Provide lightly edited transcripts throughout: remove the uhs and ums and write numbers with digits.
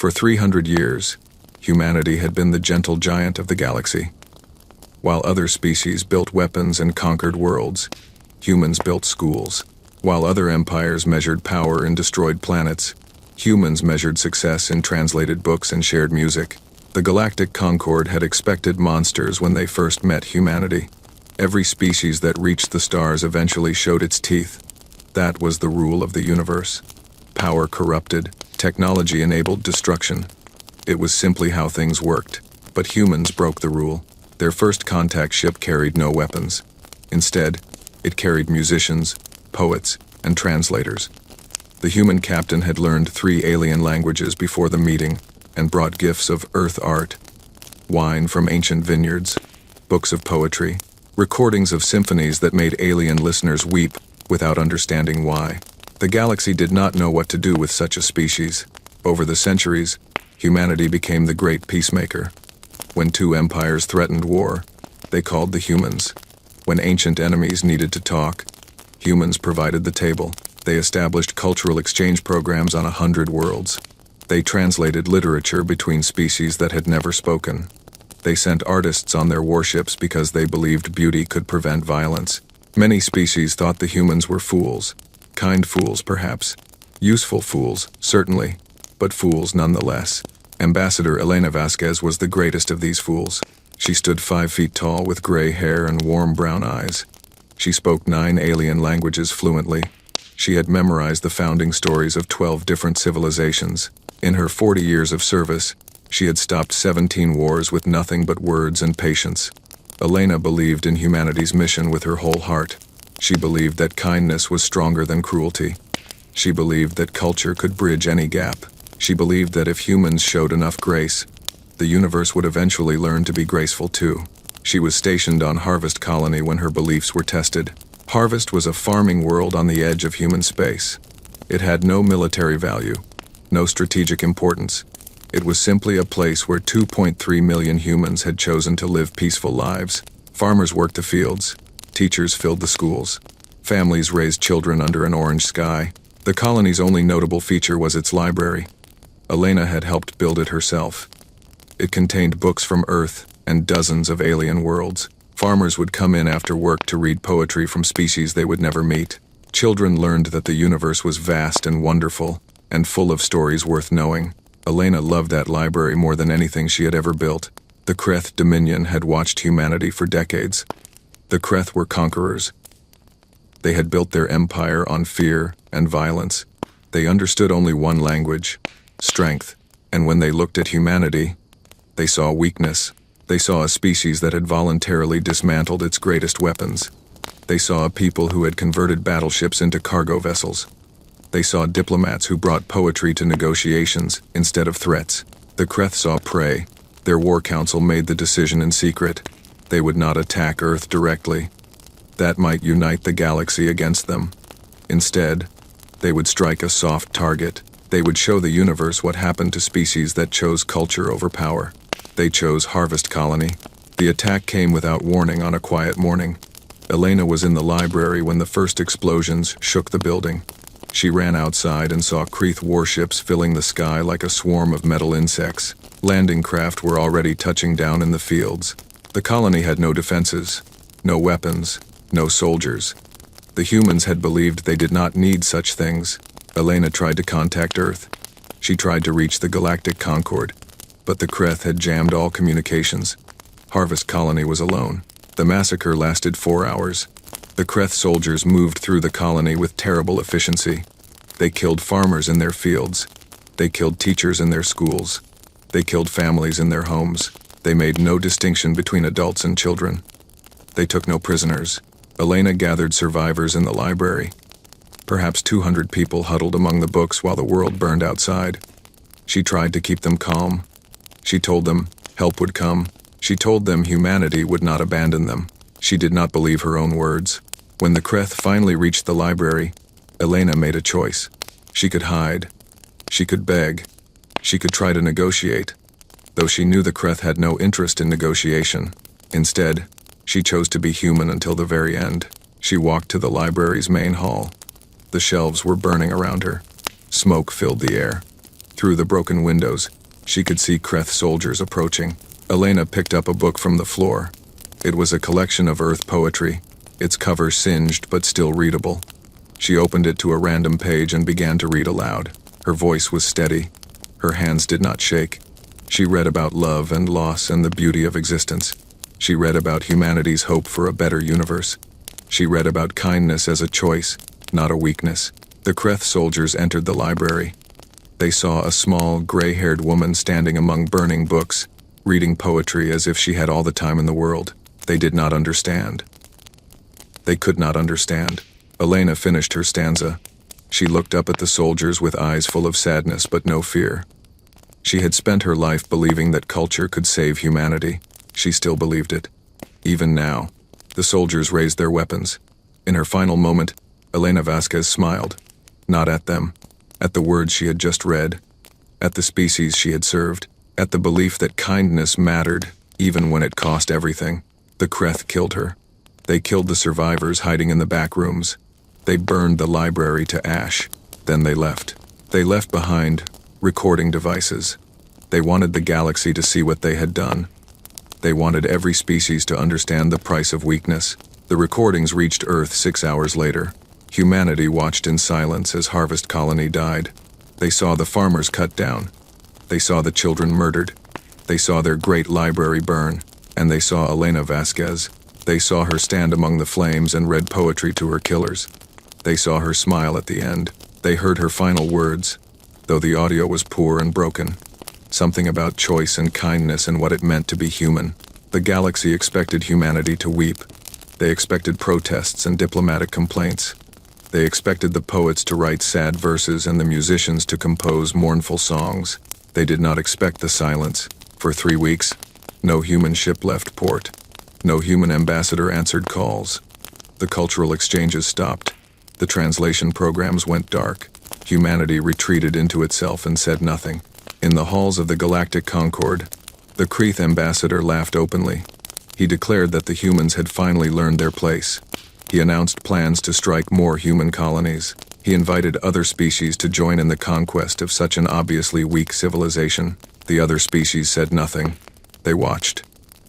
For 300 years, humanity had been the gentle giant of the galaxy. While other species built weapons and conquered worlds, humans built schools. While other empires measured power and destroyed planets, humans measured success in translated books and shared music. The Galactic Concord had expected monsters when they first met humanity. Every species that reached the stars eventually showed its teeth. That was the rule of the universe. Power corrupted, technology enabled destruction. It was simply how things worked. But humans broke the rule. Their first contact ship carried no weapons. Instead, it carried musicians, poets, and translators. The human captain had learned 3 alien languages before the meeting and brought gifts of Earth art, wine from ancient vineyards, books of poetry, recordings of symphonies that made alien listeners weep without understanding why. The galaxy did not know what to do with such a species. Over the centuries, humanity became the great peacemaker. When 2 empires threatened war, they called the humans. When ancient enemies needed to talk, humans provided the table. They established cultural exchange programs on 100 worlds. They translated literature between species that had never spoken. They sent artists on their warships because they believed beauty could prevent violence. Many species thought the humans were fools. Kind fools, perhaps. Useful fools, certainly, but fools nonetheless. Ambassador Elena Vasquez was the greatest of these fools. She stood 5 feet tall with gray hair and warm brown eyes. She spoke 9 alien languages fluently. She had memorized the founding stories of 12 different civilizations. In her 40 years of service, she had stopped 17 wars with nothing but words and patience. Elena believed in humanity's mission with her whole heart. She believed that kindness was stronger than cruelty. She believed that culture could bridge any gap. She believed that if humans showed enough grace, the universe would eventually learn to be graceful too. She was stationed on Harvest Colony when her beliefs were tested. Harvest was a farming world on the edge of human space. It had no military value, no strategic importance. It was simply a place where 2.3 million humans had chosen to live peaceful lives. Farmers worked the fields. Teachers filled the schools. Families raised children under an orange sky. The colony's only notable feature was its library. Elena had helped build it herself. It contained books from Earth and dozens of alien worlds. Farmers would come in after work to read poetry from species they would never meet. Children learned that the universe was vast and wonderful, and full of stories worth knowing. Elena loved that library more than anything she had ever built. The Kreth Dominion had watched humanity for decades. The Kreth were conquerors. They had built their empire on fear and violence. They understood only one language, strength, and when they looked at humanity, they saw weakness. They saw a species that had voluntarily dismantled its greatest weapons. They saw a people who had converted battleships into cargo vessels. They saw diplomats who brought poetry to negotiations instead of threats. The Kreth saw prey. Their war council made the decision in secret. They would not attack Earth directly. That might unite the galaxy against them. Instead, they would strike a soft target. They would show the universe what happened to species that chose culture over power. They chose Harvest Colony. The attack came without warning on a quiet morning. Elena was in the library when the first explosions shook the building. She ran outside and saw Kreth warships filling the sky like a swarm of metal insects. Landing craft were already touching down in the fields. The colony had no defenses, no weapons, no soldiers. The humans had believed they did not need such things. Elena tried to contact Earth. She tried to reach the Galactic Concord, but the Kreth had jammed all communications. Harvest Colony was alone. The massacre lasted 4 hours. The Kreth soldiers moved through the colony with terrible efficiency. They killed farmers in their fields. They killed teachers in their schools. They killed families in their homes. They made no distinction between adults and children. They took no prisoners. Elena gathered survivors in the library. Perhaps 200 people huddled among the books while the world burned outside. She tried to keep them calm. She told them help would come. She told them humanity would not abandon them. She did not believe her own words. When the Kreth finally reached the library, Elena made a choice. She could hide. She could beg. She could try to negotiate, though she knew the Kreth had no interest in negotiation. Instead, she chose to be human until the very end. She walked to the library's main hall. The shelves were burning around her. Smoke filled the air. Through the broken windows, she could see Kreth soldiers approaching. Elena picked up a book from the floor. It was a collection of Earth poetry, its cover singed but still readable. She opened it to a random page and began to read aloud. Her voice was steady. Her hands did not shake. She read about love and loss and the beauty of existence. She read about humanity's hope for a better universe. She read about kindness as a choice, not a weakness. The Kreth soldiers entered the library. They saw a small, gray-haired woman standing among burning books, reading poetry as if she had all the time in the world. They did not understand. They could not understand. Elena finished her stanza. She looked up at the soldiers with eyes full of sadness but no fear. She had spent her life believing that culture could save humanity. She still believed it. Even now, the soldiers raised their weapons. In her final moment, Elena Vasquez smiled. Not at them. At the words she had just read. At the species she had served. At the belief that kindness mattered, even when it cost everything. The Kreth killed her. They killed the survivors hiding in the back rooms. They burned the library to ash. Then they left. They left behind recording devices. They wanted the galaxy to see what they had done. They wanted every species to understand the price of weakness. The recordings reached Earth 6 hours later. Humanity watched in silence as Harvest Colony died. They saw the farmers cut down. They saw the children murdered. They saw their great library burn. And they saw Elena Vasquez. They saw her stand among the flames and read poetry to her killers. They saw her smile at the end. They heard her final words, though the audio was poor and broken. Something about choice and kindness and what it meant to be human. The galaxy expected humanity to weep. They expected protests and diplomatic complaints. They expected the poets to write sad verses and the musicians to compose mournful songs. They did not expect the silence. For 3 weeks, no human ship left port. No human ambassador answered calls. The cultural exchanges stopped. The translation programs went dark. Humanity retreated into itself and said nothing. In the halls of the Galactic Concord, the Kreth ambassador laughed openly. He declared that the humans had finally learned their place. He announced plans to strike more human colonies. He invited other species to join in the conquest of such an obviously weak civilization. The other species said nothing. They watched.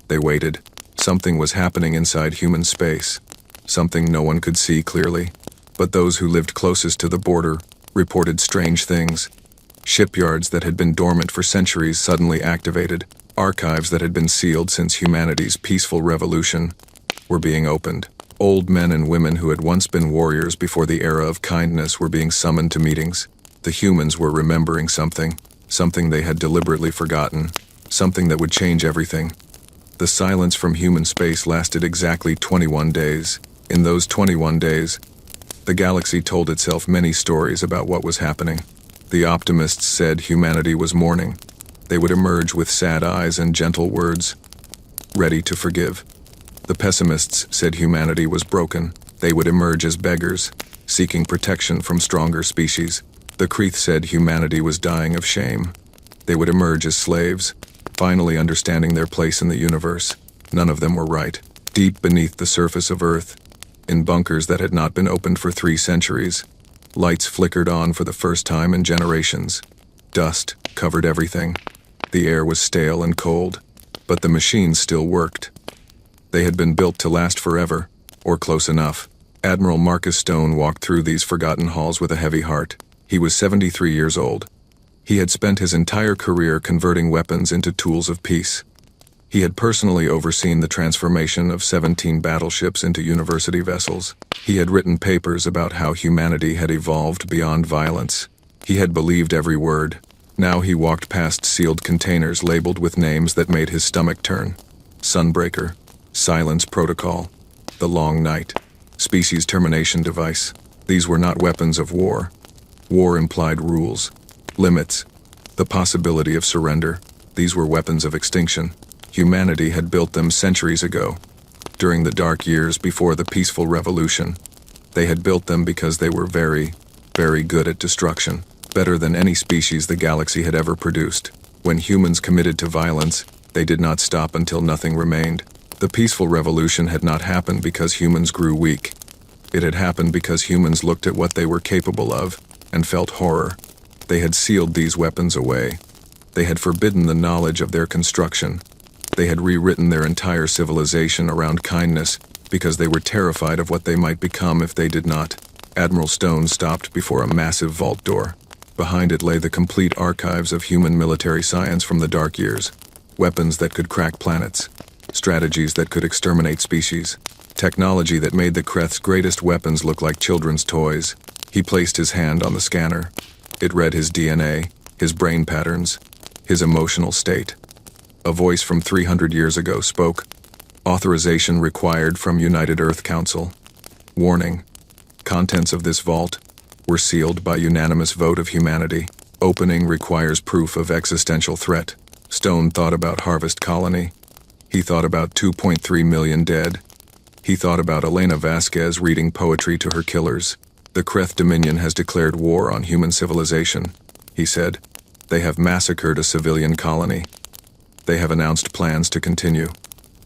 They waited. Something was happening inside human space. Something no one could see clearly. But those who lived closest to the border reported strange things. Shipyards that had been dormant for centuries suddenly activated. Archives that had been sealed since humanity's peaceful revolution were being opened. Old men and women who had once been warriors before the era of kindness were being summoned to meetings. The humans were remembering something they had deliberately forgotten, something that would change everything. The silence from human space lasted exactly 21 days. In those 21 days, the galaxy told itself many stories about what was happening. The optimists said humanity was mourning. They would emerge with sad eyes and gentle words, ready to forgive. The pessimists said humanity was broken. They would emerge as beggars, seeking protection from stronger species. The Kreth said humanity was dying of shame. They would emerge as slaves, finally understanding their place in the universe. None of them were right. Deep beneath the surface of Earth, in bunkers that had not been opened for 3 centuries, lights flickered on for the first time in generations. Dust covered everything. The air was stale and cold, but the machines still worked. They had been built to last forever, or close enough. Admiral Marcus Stone walked through these forgotten halls with a heavy heart. He was 73 years old. He had spent his entire career converting weapons into tools of peace. He had personally overseen the transformation of 17 battleships into university vessels. He had written papers about how humanity had evolved beyond violence. He had believed every word. Now he walked past sealed containers labeled with names that made his stomach turn. Sunbreaker, Silence Protocol, The Long Night, Species Termination Device. These were not weapons of war. War implied rules, limits, the possibility of surrender. These were weapons of extinction. Humanity had built them centuries ago, during the dark years before the peaceful revolution. They had built them because they were very, very good at destruction, better than any species the galaxy had ever produced. When humans committed to violence, they did not stop until nothing remained. The peaceful revolution had not happened because humans grew weak. It had happened because humans looked at what they were capable of and felt horror. They had sealed these weapons away. They had forbidden the knowledge of their construction. They had rewritten their entire civilization around kindness because they were terrified of what they might become if they did not. Admiral Stone stopped before a massive vault door. Behind it lay the complete archives of human military science from the dark years. Weapons that could crack planets. Strategies that could exterminate species. Technology that made the Kreth's greatest weapons look like children's toys. He placed his hand on the scanner. It read his DNA, his brain patterns, his emotional state. A voice from 300 years ago spoke. Authorization required from United Earth Council. Warning. Contents of this vault were sealed by unanimous vote of humanity. Opening requires proof of existential threat. Stone thought about Harvest Colony. He thought about 2.3 million dead. He thought about Elena Vasquez reading poetry to her killers. The Kreth Dominion has declared war on human civilization, he said. They have massacred a civilian colony. They have announced plans to continue.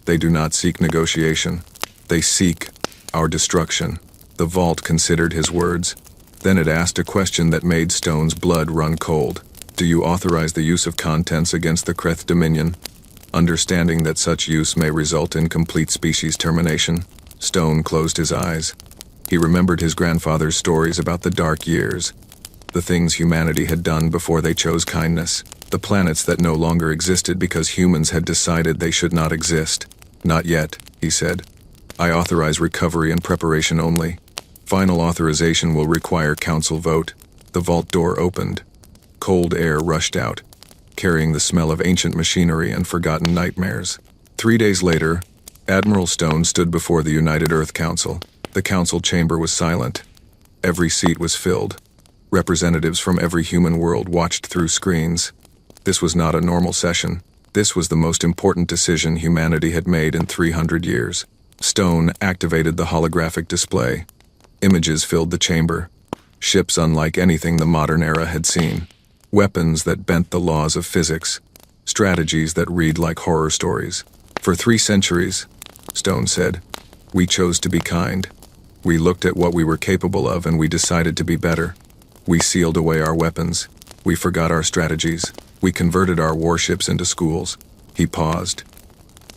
They do not seek negotiation. They seek our destruction. The vault considered his words. Then it asked a question that made Stone's blood run cold. Do you authorize the use of contents against the Kreth Dominion? Understanding that such use may result in complete species termination, Stone closed his eyes. He remembered his grandfather's stories about the dark years, the things humanity had done before they chose kindness, the planets that no longer existed because humans had decided they should not exist. Not yet, he said. I authorize recovery and preparation only. Final authorization will require council vote. The vault door opened. Cold air rushed out, carrying the smell of ancient machinery and forgotten nightmares. 3 days later, Admiral Stone stood before the United Earth Council. The council chamber was silent. Every seat was filled. Representatives from every human world watched through screens. This was not a normal session. This was the most important decision humanity had made in 300 years. Stone activated the holographic display. Images filled the chamber. Ships unlike anything the modern era had seen. Weapons that bent the laws of physics. Strategies that read like horror stories. For 3 centuries, Stone said, we chose to be kind. We looked at what we were capable of and we decided to be better. We sealed away our weapons. We forgot our strategies. We converted our warships into schools. He paused.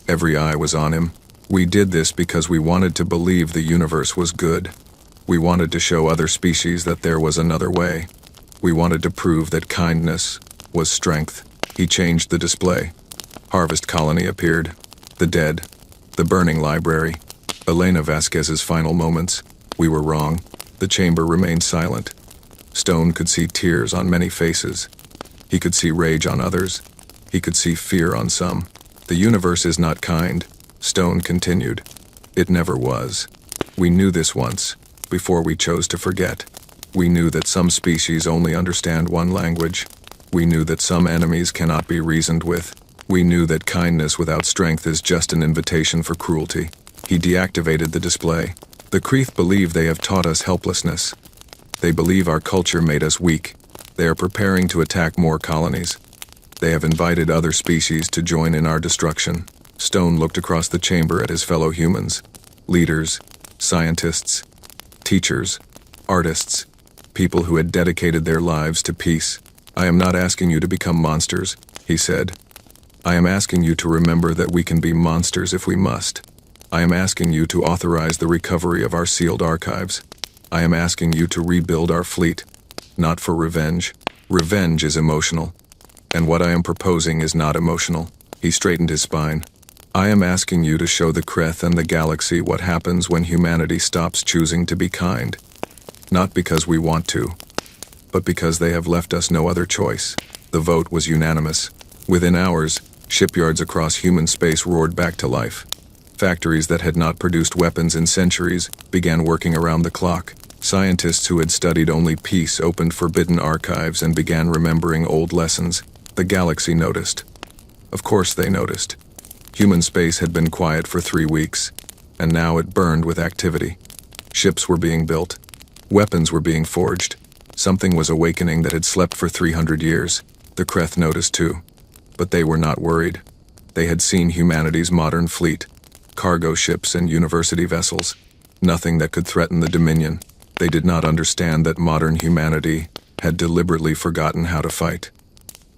Every eye was on him. We did this because we wanted to believe the universe was good. We wanted to show other species that there was another way. We wanted to prove that kindness was strength. He changed the display. Harvest Colony appeared. The dead. The burning library. Elena Vasquez's final moments. We were wrong. The chamber remained silent. Stone could see tears on many faces. He could see rage on others. He could see fear on some. The universe is not kind, Stone continued. It never was. We knew this once, before we chose to forget. We knew that some species only understand one language. We knew that some enemies cannot be reasoned with. We knew that kindness without strength is just an invitation for cruelty. He deactivated the display. The Kreth believe they have taught us helplessness. They believe our culture made us weak. They are preparing to attack more colonies. They have invited other species to join in our destruction. Stone looked across the chamber at his fellow humans. Leaders, scientists, teachers, artists, people who had dedicated their lives to peace. I am not asking you to become monsters, he said. I am asking you to remember that we can be monsters if we must. I am asking you to authorize the recovery of our sealed archives. I am asking you to rebuild our fleet, not for revenge. Revenge is emotional, and what I am proposing is not emotional. He straightened his spine. I am asking you to show the Kreth and the galaxy what happens when humanity stops choosing to be kind. Not because we want to, but because they have left us no other choice. The vote was unanimous. Within hours, shipyards across human space roared back to life. Factories that had not produced weapons in centuries began working around the clock. Scientists who had studied only peace opened forbidden archives and began remembering old lessons. The galaxy noticed. Of course they noticed. Human space had been quiet for 3 weeks, and now it burned with activity. Ships were being built. Weapons were being forged. Something was awakening that had slept for 300 years. The Kreth noticed too. But they were not worried. They had seen humanity's modern fleet, cargo ships and university vessels. Nothing that could threaten the Dominion. They did not understand that modern humanity had deliberately forgotten how to fight.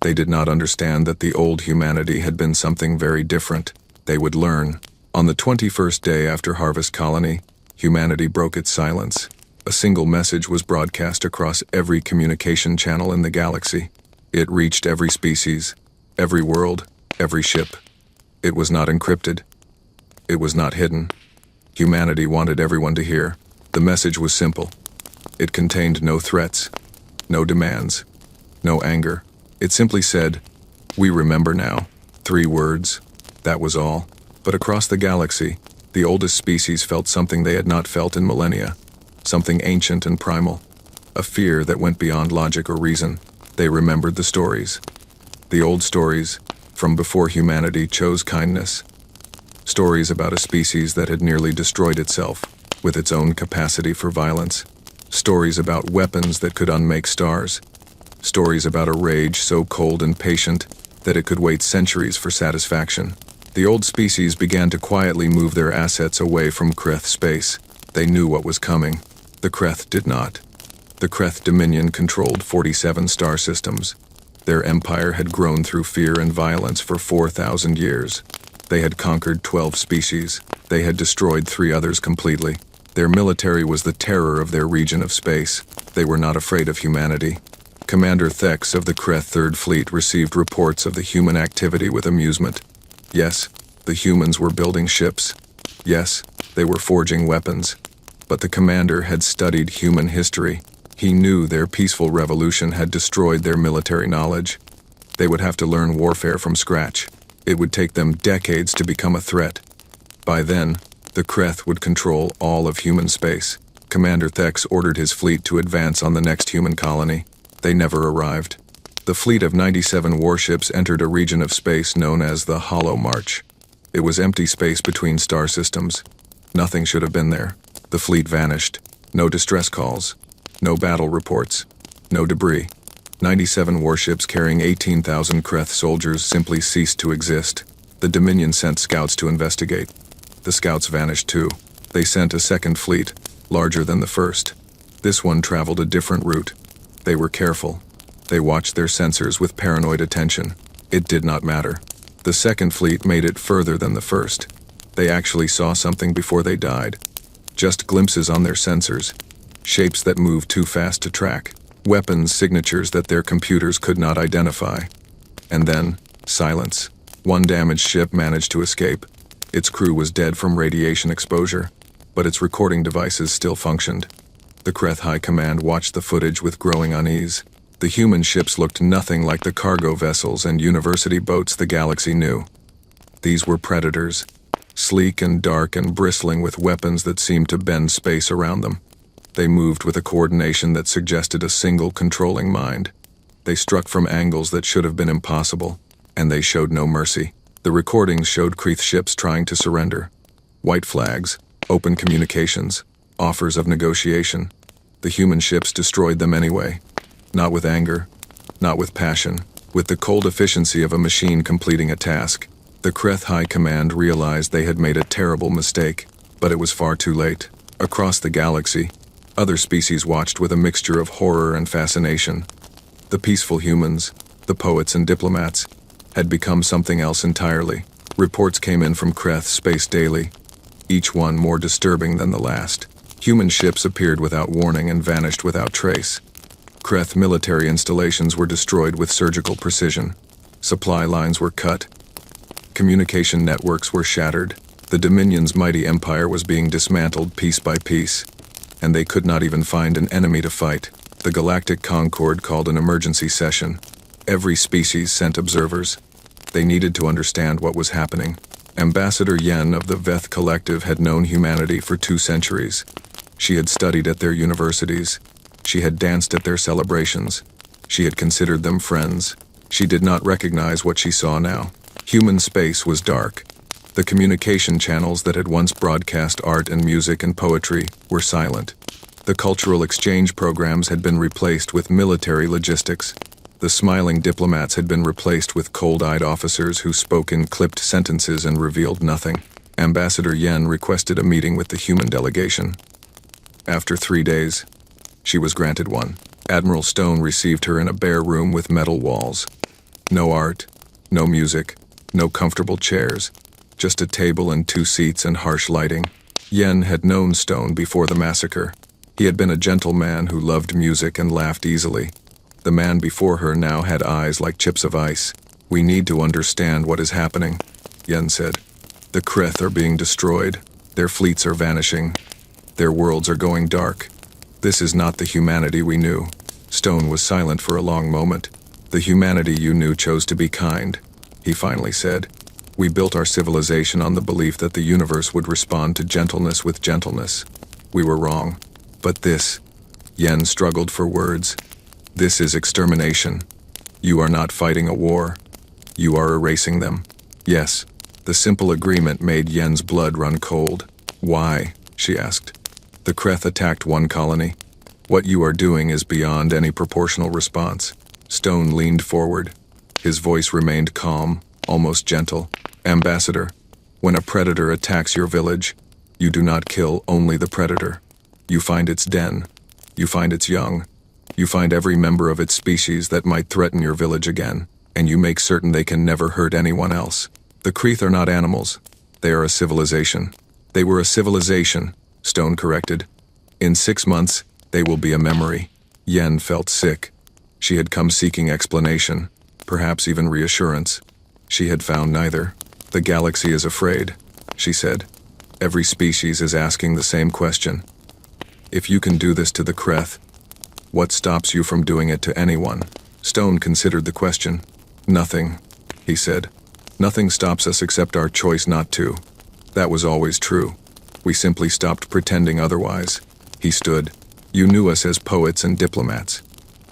They did not understand that the old humanity had been something very different. They would learn. On the 21st day after Harvest Colony, humanity broke its silence. A single message was broadcast across every communication channel in the galaxy. It reached every species, every world, every ship. It was not encrypted. It was not hidden. Humanity wanted everyone to hear. The message was simple. It contained no threats, no demands, no anger. It simply said, "We remember now." 3 words. That was all. But across the galaxy, the oldest species felt something they had not felt in millennia. Something ancient and primal. A fear that went beyond logic or reason. They remembered the stories. The old stories, from before humanity chose kindness. Stories about a species that had nearly destroyed itself, with its own capacity for violence. Stories about weapons that could unmake stars. Stories about a rage so cold and patient that it could wait centuries for satisfaction. The old species began to quietly move their assets away from Kreth space. They knew what was coming. The Kreth did not. The Kreth Dominion controlled 47 star systems. Their empire had grown through fear and violence for 4,000 years. They had conquered 12 species. They had destroyed 3 others completely. Their military was the terror of their region of space. They were not afraid of humanity. Commander Thex of the Kreth Third Fleet received reports of the human activity with amusement. Yes, the humans were building ships. Yes, they were forging weapons. But the commander had studied human history. He knew their peaceful revolution had destroyed their military knowledge. They would have to learn warfare from scratch. It would take them decades to become a threat. By then, the Kreth would control all of human space. Commander Thex ordered his fleet to advance on the next human colony. They never arrived. The fleet of 97 warships entered a region of space known as the Hollow March. It was empty space between star systems. Nothing should have been there. The fleet vanished. No distress calls. No battle reports. No debris. 97 warships carrying 18,000 Kreth soldiers simply ceased to exist. The Dominion sent scouts to investigate. The scouts vanished too. They sent a second fleet, larger than the first. This one traveled a different route. They were careful. They watched their sensors with paranoid attention. It did not matter. The second fleet made it further than the first. They actually saw something before they died. Just glimpses on their sensors. Shapes that moved too fast to track. Weapons signatures that their computers could not identify. And then, silence. One damaged ship managed to escape. Its crew was dead from radiation exposure, but its recording devices still functioned. The Kreth High Command watched the footage with growing unease. The human ships looked nothing like the cargo vessels and university boats the galaxy knew. These were predators, sleek and dark and bristling with weapons that seemed to bend space around them. They moved with a coordination that suggested a single controlling mind. They struck from angles that should have been impossible, and they showed no mercy. The recordings showed Kreth ships trying to surrender. White flags, open communications, offers of negotiation. The human ships destroyed them anyway. Not with anger, not with passion, with the cold efficiency of a machine completing a task. The Kreth High Command realized they had made a terrible mistake, but it was far too late. Across the galaxy, other species watched with a mixture of horror and fascination. The peaceful humans, the poets and diplomats, had become something else entirely. Reports came in from Kreth space daily, each one more disturbing than the last. Human ships appeared without warning and vanished without trace. Kreth military installations were destroyed with surgical precision. Supply lines were cut. Communication networks were shattered. The Dominion's mighty empire was being dismantled piece by piece, and they could not even find an enemy to fight. The Galactic Concord called an emergency session. Every species sent observers. They needed to understand what was happening. Ambassador Yen of the Veth Collective had known humanity for 2 centuries. She had studied at their universities. She had danced at their celebrations. She had considered them friends. She did not recognize what she saw now. Human space was dark. The communication channels that had once broadcast art and music and poetry were silent. The cultural exchange programs had been replaced with military logistics. The smiling diplomats had been replaced with cold-eyed officers who spoke in clipped sentences and revealed nothing. Ambassador Yen requested a meeting with the human delegation. After 3 days, she was granted one. Admiral Stone received her in a bare room with metal walls. No art, no music, no comfortable chairs, just a table and 2 seats and harsh lighting. Yen had known Stone before the massacre. He had been a gentle man who loved music and laughed easily. The man before her now had eyes like chips of ice. "We need to understand what is happening," Yen said. "The Kreth are being destroyed. Their fleets are vanishing. Their worlds are going dark. This is not the humanity we knew." Stone was silent for a long moment. "The humanity you knew chose to be kind," he finally said. "We built our civilization on the belief that the universe would respond to gentleness with gentleness. We were wrong. But this," Yen struggled for words, "this is extermination. You are not fighting a war. You are erasing them." "Yes." The simple agreement made Yen's blood run cold. "Why?" she asked. "The Kreth attacked one colony. What you are doing is beyond any proportional response." Stone leaned forward. His voice remained calm, almost gentle. "Ambassador, when a predator attacks your village, you do not kill only the predator. You find its den. You find its young. You find every member of its species that might threaten your village again, and you make certain they can never hurt anyone else. The Kreth are not animals. They are a civilization." "They were a civilization," Stone corrected. "In 6 months, they will be a memory." Yen felt sick. She had come seeking explanation, perhaps even reassurance. She had found neither. "The galaxy is afraid," she said. "Every species is asking the same question. If you can do this to the Kreth, what stops you from doing it to anyone?" Stone considered the question. "Nothing," he said. "Nothing stops us except our choice not to. That was always true. We simply stopped pretending otherwise." He stood. "You knew us as poets and diplomats.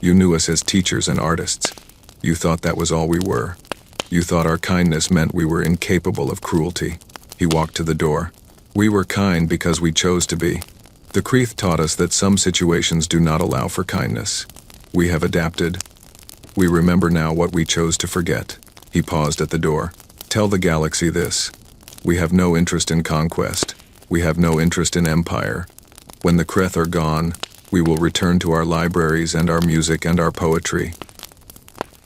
You knew us as teachers and artists. You thought that was all we were. You thought our kindness meant we were incapable of cruelty." He walked to the door. "We were kind because we chose to be. The Kreth taught us that some situations do not allow for kindness. We have adapted. We remember now what we chose to forget." He paused at the door. "Tell the galaxy this. We have no interest in conquest. We have no interest in empire. When the Kreth are gone, we will return to our libraries and our music and our poetry.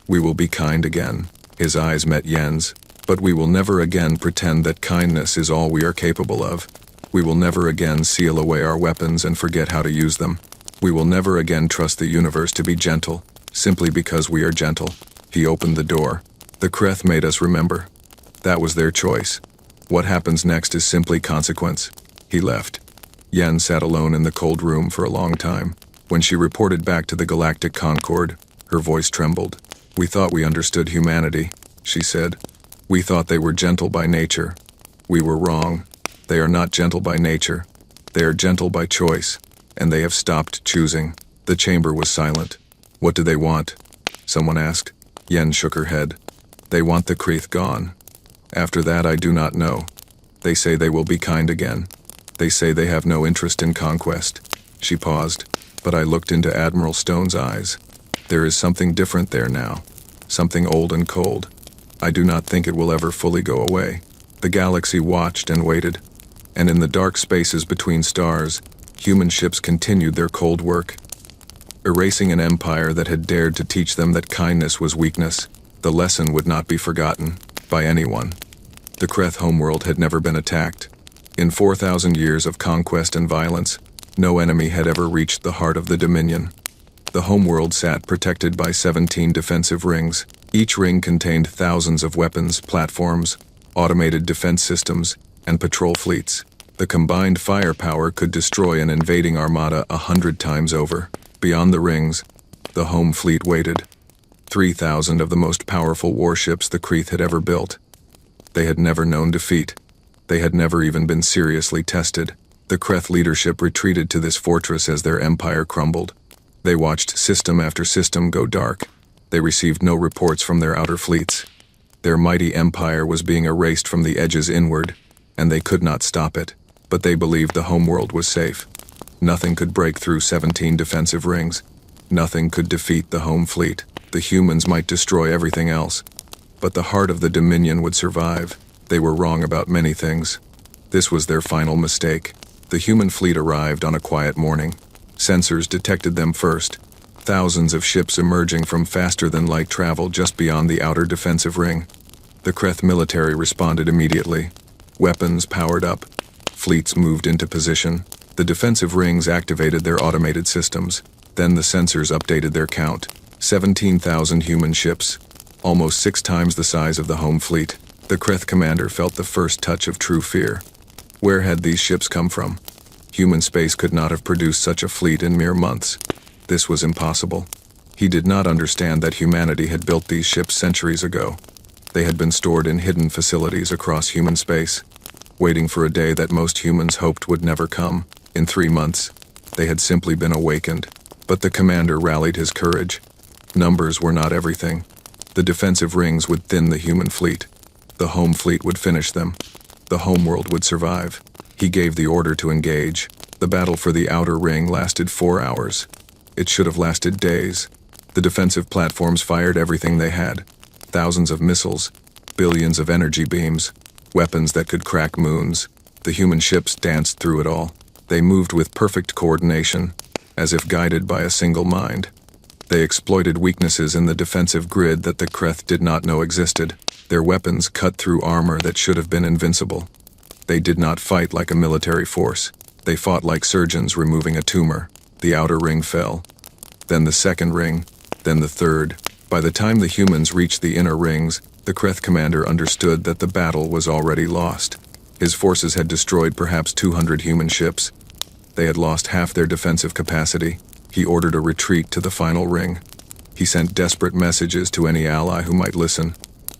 We will be kind again." His eyes met Yen's. "But we will never again pretend that kindness is all we are capable of. We will never again seal away our weapons and forget how to use them. We will never again trust the universe to be gentle, simply because we are gentle." He opened the door. "The Kreth made us remember. That was their choice. What happens next is simply consequence." He left. Yen sat alone in the cold room for a long time. When she reported back to the Galactic Concord, her voice trembled. "We thought we understood humanity," she said. "We thought they were gentle by nature. We were wrong. They are not gentle by nature. They are gentle by choice, and they have stopped choosing." The chamber was silent. "What do they want?" someone asked. Yen shook her head. "They want the Kreth gone. After that I do not know. They say they will be kind again. They say they have no interest in conquest." She paused, but I looked into Admiral Stone's eyes. There is something different there now. Something old and cold. I do not think it will ever fully go away. The galaxy watched and waited, and in the dark spaces between stars, human ships continued their cold work, erasing an empire that had dared to teach them that kindness was weakness. The lesson would not be forgotten by anyone. The Kreth homeworld had never been attacked. In 4,000 years of conquest and violence, no enemy had ever reached the heart of the Dominion. The homeworld sat protected by 17 defensive rings. Each ring contained thousands of weapons, platforms, automated defense systems, and patrol fleets. The combined firepower could destroy an invading armada 100 times over. Beyond the rings, the home fleet waited. 3,000 of the most powerful warships the Kreth had ever built. They had never known defeat. They had never even been seriously tested. The Kreth leadership retreated to this fortress as their empire crumbled. They watched system after system go dark. They received no reports from their outer fleets. Their mighty empire was being erased from the edges inward, and they could not stop it. But they believed the homeworld was safe. Nothing could break through 17 defensive rings. Nothing could defeat the home fleet. The humans might destroy everything else, but the heart of the Dominion would survive. They were wrong about many things. This was their final mistake. The human fleet arrived on a quiet morning. Sensors detected them first. thousands of ships emerging from faster-than-light travel just beyond the outer defensive ring. The Kreth military responded immediately. Weapons powered up. Fleets moved into position. The defensive rings activated their automated systems. Then the sensors updated their count. 17,000 human ships, almost 6 times the size of the home fleet. The Kreth commander felt the first touch of true fear. Where had these ships come from? Human space could not have produced such a fleet in mere months. This was impossible. He did not understand that humanity had built these ships centuries ago. They had been stored in hidden facilities across human space, waiting for a day that most humans hoped would never come. In 3 months, they had simply been awakened. But the commander rallied his courage. Numbers were not everything. The defensive rings would thin the human fleet. The home fleet would finish them. The homeworld would survive. He gave the order to engage. The battle for the outer ring lasted 4 hours. It should have lasted days. The defensive platforms fired everything they had. Thousands of missiles, billions of energy beams, weapons that could crack moons. The human ships danced through it all. They moved with perfect coordination, as if guided by a single mind. They exploited weaknesses in the defensive grid that the Kreth did not know existed. Their weapons cut through armor that should have been invincible. They did not fight like a military force. They fought like surgeons removing a tumor. The outer ring fell. Then the second ring. Then the third. By the time the humans reached the inner rings, the Kreth commander understood that the battle was already lost. His forces had destroyed perhaps 200 human ships. They had lost half their defensive capacity. He ordered a retreat to the final ring. He sent desperate messages to any ally who might listen.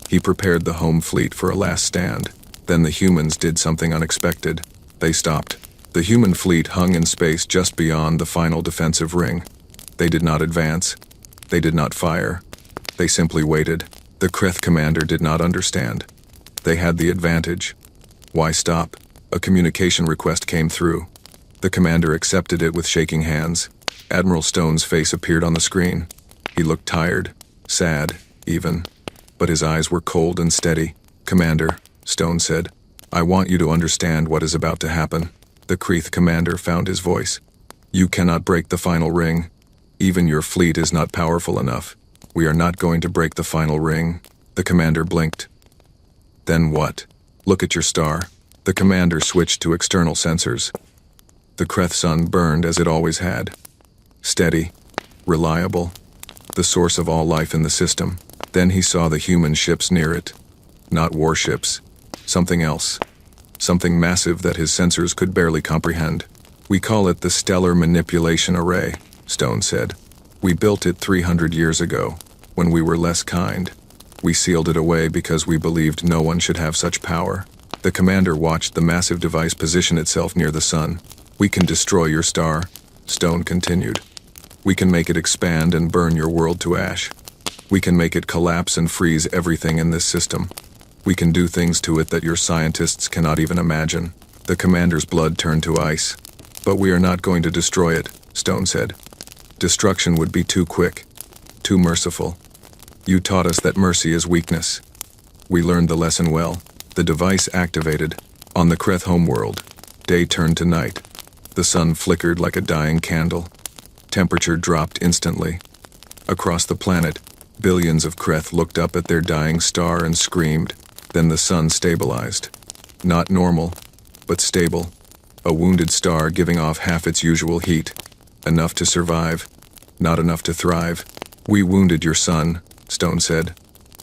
He prepared the home fleet for a last stand. Then the humans did something unexpected. They stopped. The human fleet hung in space just beyond the final defensive ring. They did not advance. They did not fire. They simply waited. The Kreth commander did not understand. They had the advantage. Why stop? A communication request came through. The commander accepted it with shaking hands. Admiral Stone's face appeared on the screen. He looked tired, sad, even. But his eyes were cold and steady. "Commander," Stone said, "I want you to understand what is about to happen." The Kreth commander found his voice. "You cannot break the final ring. Even your fleet is not powerful enough. We are not going to break the final ring." The commander blinked. "Then what? Look at your star." The commander switched to external sensors. The Kreth sun burned as it always had. Steady, reliable, the source of all life in the system. Then he saw the human ships near it. Not warships. Something else. Something massive that his sensors could barely comprehend. "We call it the Stellar Manipulation Array," Stone said. "We built it 300 years ago, when we were less kind. We sealed it away because we believed no one should have such power." The commander watched the massive device position itself near the sun. "We can destroy your star," Stone continued. "We can make it expand and burn your world to ash. We can make it collapse and freeze everything in this system. We can do things to it that your scientists cannot even imagine." The commander's blood turned to ice. "But we are not going to destroy it," Stone said. "Destruction would be too quick, too merciful. You taught us that mercy is weakness. We learned the lesson well." The device activated. On the Kreth homeworld, day turned to night. The sun flickered like a dying candle. Temperature dropped instantly. Across the planet, billions of Kreth looked up at their dying star and screamed. Then the sun stabilized. Not normal, but stable. A wounded star giving off half its usual heat. Enough to survive, not enough to thrive. "We wounded your sun," Stone said.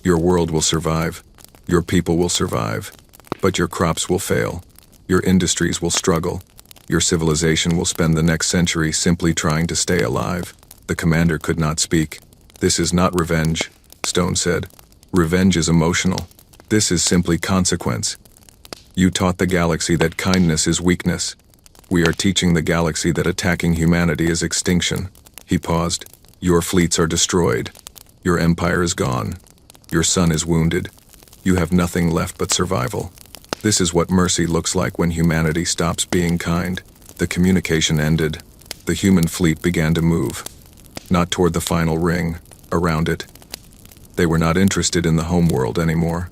"Your world will survive. Your people will survive. But your crops will fail. Your industries will struggle. Your civilization will spend the next century simply trying to stay alive." The commander could not speak. "This is not revenge," Stone said. "Revenge is emotional. This is simply consequence. You taught the galaxy that kindness is weakness. We are teaching the galaxy that attacking humanity is extinction." He paused. "Your fleets are destroyed. Your empire is gone. Your son is wounded. You have nothing left but survival. This is what mercy looks like when humanity stops being kind." The communication ended. The human fleet began to move. Not toward the final ring, around it. They were not interested in the homeworld anymore.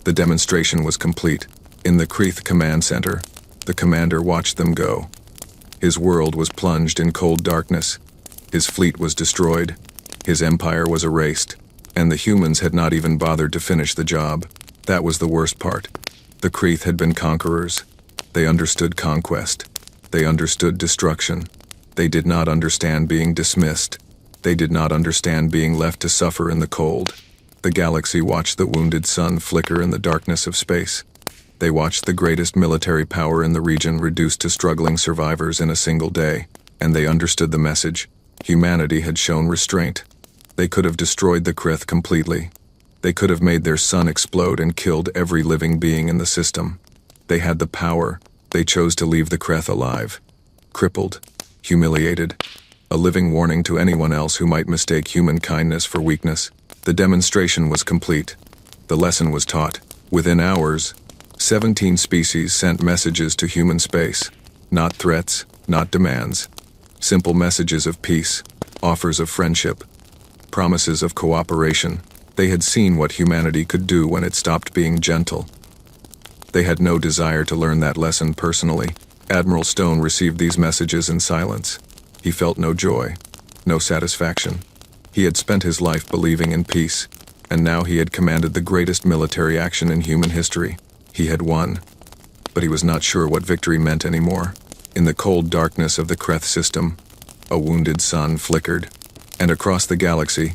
The demonstration was complete. In the Kreth command center, the commander watched them go. His world was plunged in cold darkness. His fleet was destroyed. His empire was erased. And the humans had not even bothered to finish the job. That was the worst part. The Kreeth had been conquerors. They understood conquest. They understood destruction. They did not understand being dismissed. They did not understand being left to suffer in the cold. The galaxy watched the wounded sun flicker in the darkness of space. They watched the greatest military power in the region reduced to struggling survivors in a single day, and they understood the message. Humanity had shown restraint. They could have destroyed the Kreeth completely. They could have made their sun explode and killed every living being in the system. They had the power. They chose to leave the Kreeth alive. Crippled, humiliated, a living warning to anyone else who might mistake human kindness for weakness. The demonstration was complete. The lesson was taught. Within hours, 17 species sent messages to human space. Not threats, not demands. Simple messages of peace, offers of friendship, promises of cooperation. They had seen what humanity could do when it stopped being gentle. They had no desire to learn that lesson personally. Admiral Stone received these messages in silence. He felt no joy, no satisfaction. He had spent his life believing in peace, and now he had commanded the greatest military action in human history. He had won, but he was not sure what victory meant anymore. In the cold darkness of the Kreeth system, a wounded sun flickered, and across the galaxy,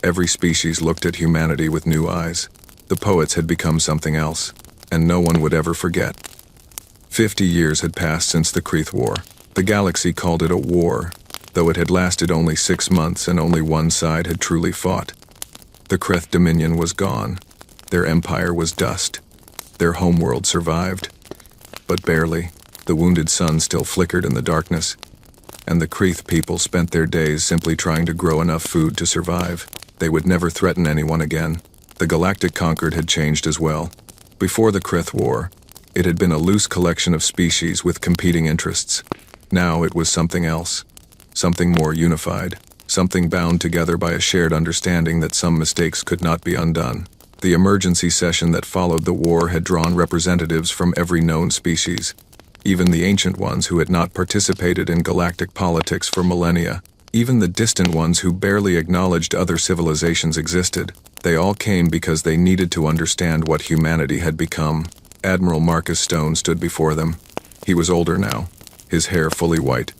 every species looked at humanity with new eyes. The poets had become something else, and no one would ever forget. 50 years had passed since the Kreeth War. The galaxy called it a war, though it had lasted only 6 months and only one side had truly fought. The Kreeth dominion was gone. Their empire was dust. Their homeworld survived. But barely. The wounded sun still flickered in the darkness, and the Kreeth people spent their days simply trying to grow enough food to survive. They would never threaten anyone again. The galactic conquered had changed as well. Before the Kreeth War, it had been a loose collection of species with competing interests. Now it was something else. Something more unified. Something bound together by a shared understanding that some mistakes could not be undone. The emergency session that followed the war had drawn representatives from every known species. Even the ancient ones who had not participated in galactic politics for millennia. Even the distant ones who barely acknowledged other civilizations existed. They all came because they needed to understand what humanity had become. Admiral Marcus Stone stood before them. He was older now, his hair fully white,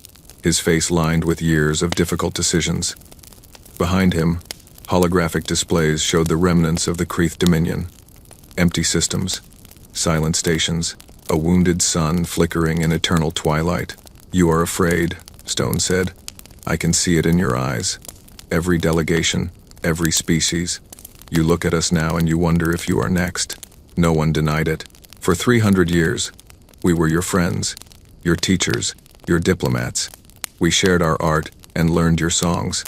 his face lined with years of difficult decisions. Behind him, holographic displays showed the remnants of the Kreeth Dominion. Empty systems, silent stations, a wounded sun flickering in eternal twilight. "You are afraid," Stone said. "I can see it in your eyes. Every delegation, every species. You look at us now and you wonder if you are next." No one denied it. For 300 years, we were your friends, your teachers, your diplomats. We shared our art and learned your songs.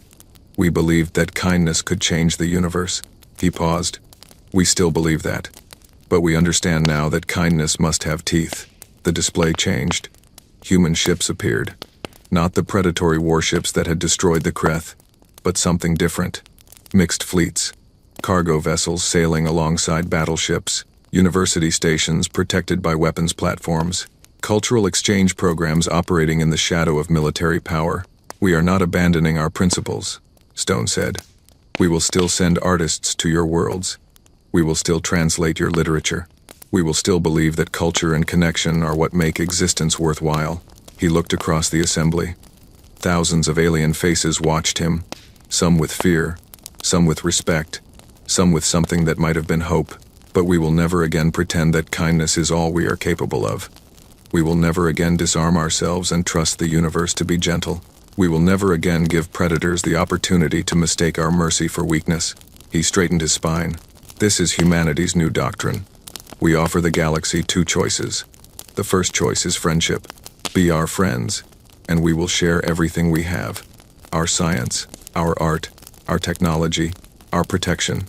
We believed that kindness could change the universe. He paused. We still believe that. But we understand now that kindness must have teeth. The display changed. Human ships appeared. Not the predatory warships that had destroyed the Kreeth, but something different. Mixed fleets. Cargo vessels sailing alongside battleships. University stations protected by weapons platforms. Cultural exchange programs operating in the shadow of military power. "We are not abandoning our principles," Stone said. "We will still send artists to your worlds. We will still translate your literature. We will still believe that culture and connection are what make existence worthwhile." He looked across the assembly. Thousands of alien faces watched him, some with fear, some with respect, some with something that might have been hope. "But we will never again pretend that kindness is all we are capable of. We will never again disarm ourselves and trust the universe to be gentle. We will never again give predators the opportunity to mistake our mercy for weakness." He straightened his spine. "This is humanity's new doctrine. We offer the galaxy 2 choices. The first choice is friendship. Be our friends, and we will share everything we have. Our science, our art, our technology, our protection.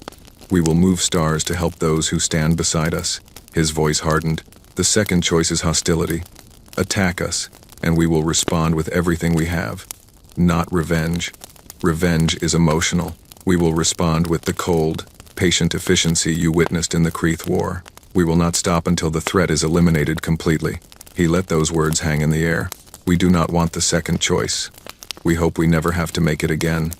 We will move stars to help those who stand beside us." His voice hardened. "The second choice is hostility. Attack us, and we will respond with everything we have. Not revenge. Revenge is emotional. We will respond with the cold, patient efficiency you witnessed in the Kreeth War. We will not stop until the threat is eliminated completely." He let those words hang in the air. "We do not want the second choice. We hope we never have to make it again.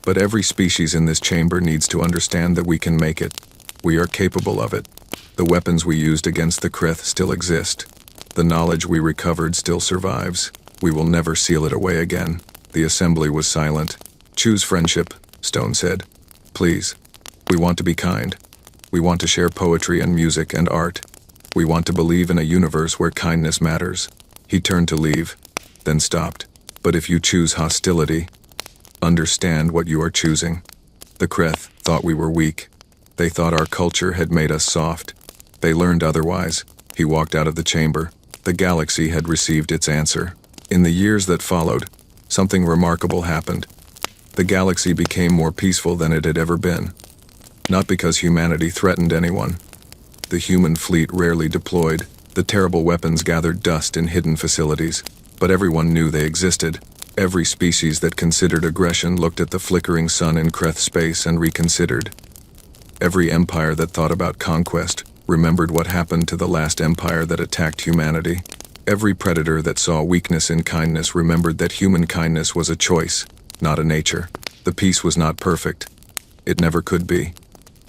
But every species in this chamber needs to understand that we can make it. We are capable of it. The weapons we used against the Krith still exist. The knowledge we recovered still survives. We will never seal it away again. The assembly was silent. Choose friendship, Stone said. Please. We want to be kind. We want to share poetry and music and art. We want to believe in a universe where kindness matters. He turned to leave, then stopped. But if you choose hostility, understand what you are choosing. The Kreth thought we were weak. They thought our culture had made us soft. They learned otherwise. He walked out of the chamber. The galaxy had received its answer. In the years that followed, something remarkable happened. The galaxy became more peaceful than it had ever been. Not because humanity threatened anyone. The human fleet rarely deployed. The terrible weapons gathered dust in hidden facilities. But everyone knew they existed. Every species that considered aggression looked at the flickering sun in Kreth space and reconsidered. Every empire that thought about conquest remembered what happened to the last empire that attacked humanity. Every predator that saw weakness in kindness remembered that human kindness was a choice, not a nature. The peace was not perfect. It never could be.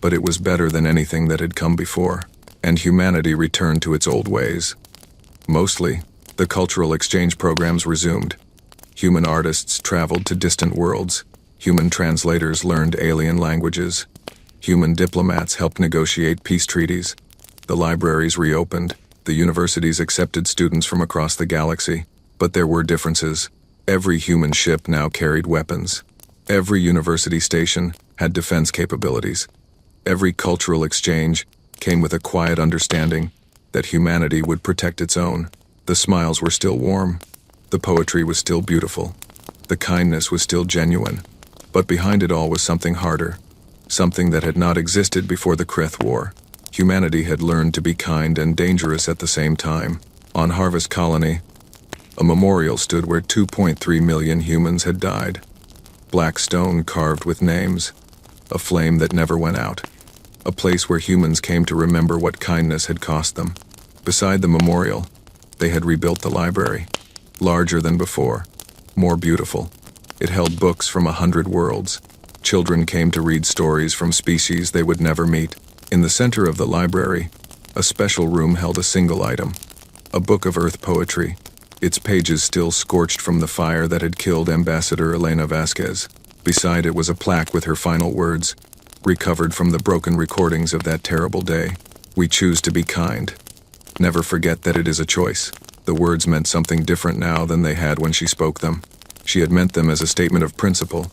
But it was better than anything that had come before. And humanity returned to its old ways. Mostly, the cultural exchange programs resumed. Human artists traveled to distant worlds. Human translators learned alien languages. Human diplomats helped negotiate peace treaties. The libraries reopened. The universities accepted students from across the galaxy. But there were differences. Every human ship now carried weapons. Every university station had defense capabilities. Every cultural exchange came with a quiet understanding that humanity would protect its own. The smiles were still warm. The poetry was still beautiful. The kindness was still genuine. But behind it all was something harder. Something that had not existed before the Kreth War. Humanity had learned to be kind and dangerous at the same time. On Harvest Colony, a memorial stood where 2.3 million humans had died. Black stone carved with names. A flame that never went out. A place where humans came to remember what kindness had cost them. Beside the memorial, they had rebuilt the library. Larger than before. More beautiful. It held books from 100 worlds. Children came to read stories from species they would never meet. In the center of the library, a special room held a single item. A book of Earth poetry. Its pages still scorched from the fire that had killed Ambassador Elena Vasquez. Beside it was a plaque with her final words, recovered from the broken recordings of that terrible day. We choose to be kind. Never forget that it is a choice. The words meant something different now than they had when she spoke them. She had meant them as a statement of principle,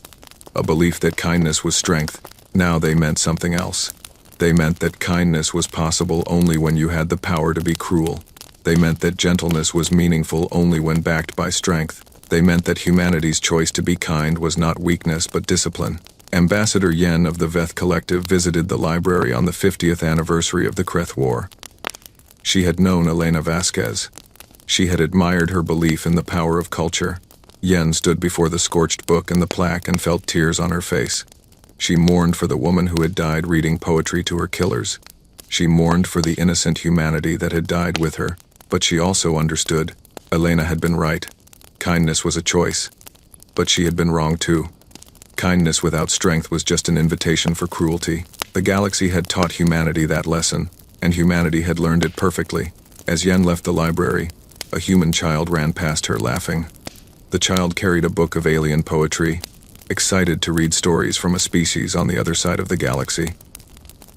a belief that kindness was strength. Now they meant something else. They meant that kindness was possible only when you had the power to be cruel. They meant that gentleness was meaningful only when backed by strength. They meant that humanity's choice to be kind was not weakness but discipline. Ambassador Yen of the Veth Collective visited the library on the 50th anniversary of the Kreth War. She had known Elena Vasquez. She had admired her belief in the power of culture. Yen stood before the scorched book and the plaque and felt tears on her face. She mourned for the woman who had died reading poetry to her killers. She mourned for the innocent humanity that had died with her. But she also understood. Elena had been right. Kindness was a choice. But she had been wrong too. Kindness without strength was just an invitation for cruelty. The galaxy had taught humanity that lesson, and humanity had learned it perfectly. As Yen left the library, a human child ran past her laughing. The child carried a book of alien poetry, excited to read stories from a species on the other side of the galaxy.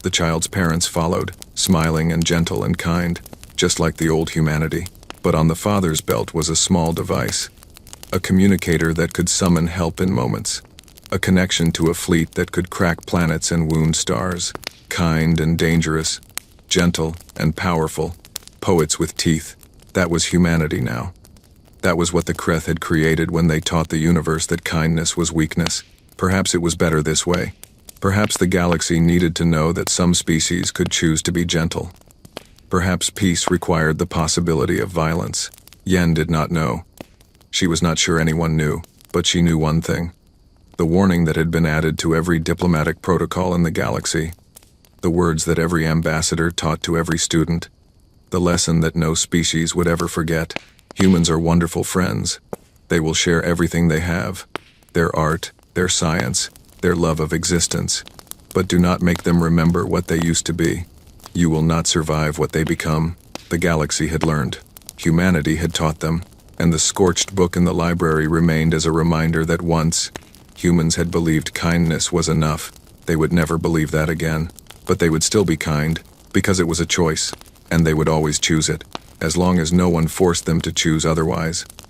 The child's parents followed, smiling and gentle and kind, just like the old humanity. But on the father's belt was a small device, a communicator that could summon help in moments, a connection to a fleet that could crack planets and wound stars, kind and dangerous, gentle and powerful, poets with teeth. That was humanity now. That was what the Kreth had created when they taught the universe that kindness was weakness. Perhaps it was better this way. Perhaps the galaxy needed to know that some species could choose to be gentle. Perhaps peace required the possibility of violence. Yen did not know. She was not sure anyone knew, but she knew one thing. The warning that had been added to every diplomatic protocol in the galaxy. The words that every ambassador taught to every student. The lesson that no species would ever forget. Humans are wonderful friends. They will share everything they have, their art, their science, their love of existence, but do not make them remember what they used to be. You will not survive what they become. The galaxy had learned. Humanity had taught them, and the scorched book in the library remained as a reminder that once, humans had believed kindness was enough. They would never believe that again, but they would still be kind, because it was a choice, and they would always choose it, as long as no one forced them to choose otherwise.